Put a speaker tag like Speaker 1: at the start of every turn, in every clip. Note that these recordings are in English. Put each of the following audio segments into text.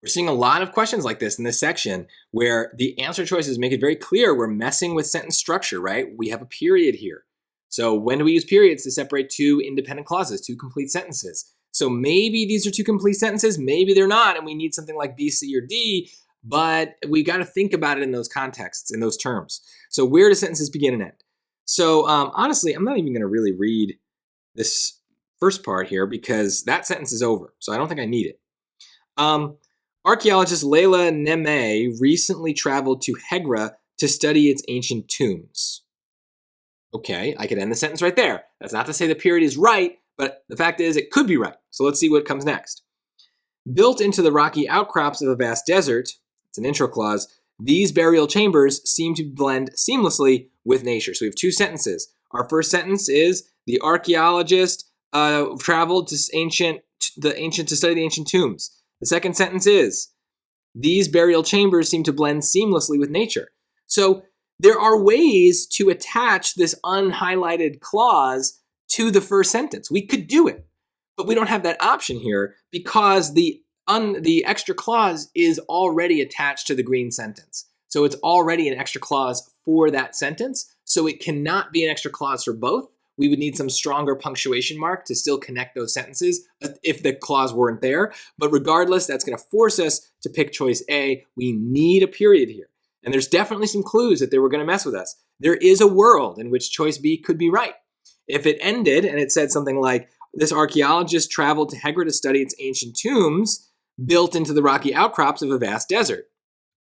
Speaker 1: We're seeing a lot of questions like this in this section where the answer choices make it very clear we're messing with sentence structure, right? We have a period here. So when do we use periods to separate two independent clauses, two complete sentences? So maybe these are two complete sentences, maybe they're not, and we need something like B, C, or D, but we got to think about it in those contexts, in those terms. So where do sentences begin and end? So honestly, I'm not even going to really read this first part here because that sentence is over, so I don't think I need it. Archaeologist Leila Neme recently traveled to Hegra to study its ancient tombs. Okay, I could end the sentence right there. That's not to say the period is right, but the fact is it could be right. So let's see what comes next. Built into the rocky outcrops of a vast desert, it's an intro clause, these burial chambers seem to blend seamlessly with nature. So we have two sentences. Our first sentence is the archaeologist traveled to study the ancient tombs. The second sentence is these burial chambers seem to blend seamlessly with nature. So there are ways to attach this unhighlighted clause to the first sentence. We could do it, but we don't have that option here because the extra clause is already attached to the green sentence. So it's already an extra clause for that sentence. So it cannot be an extra clause for both. We would need some stronger punctuation mark to still connect those sentences if the clause weren't there. But regardless, that's going to force us to pick choice A. We need a period here. And there's definitely some clues that they were going to mess with us. There is a world in which choice B could be right. If it ended and it said something like, this archaeologist traveled to Hegra to study its ancient tombs built into the rocky outcrops of a vast desert.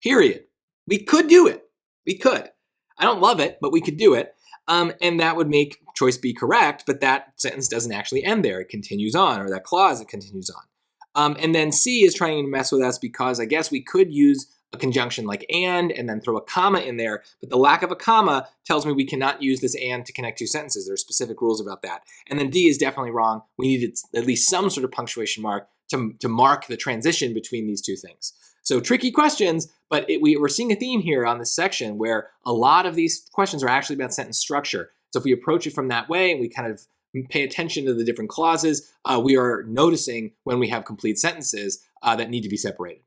Speaker 1: Period. We could do it. We could. I don't love it, but we could do it. And that would make choice B correct, but that sentence doesn't actually end there. It continues on, or that clause, it continues on. And then C is trying to mess with us because I guess we could use a conjunction like and then throw a comma in there, but the lack of a comma tells me we cannot use this and to connect two sentences. There are specific rules about that. And then D is definitely wrong. We needed at least some sort of punctuation mark to mark the transition between these two things. So tricky questions, but we're seeing a theme here on this section where a lot of these questions are actually about sentence structure. So if we approach it from that way and we kind of pay attention to the different clauses, we are noticing when we have complete sentences that need to be separated.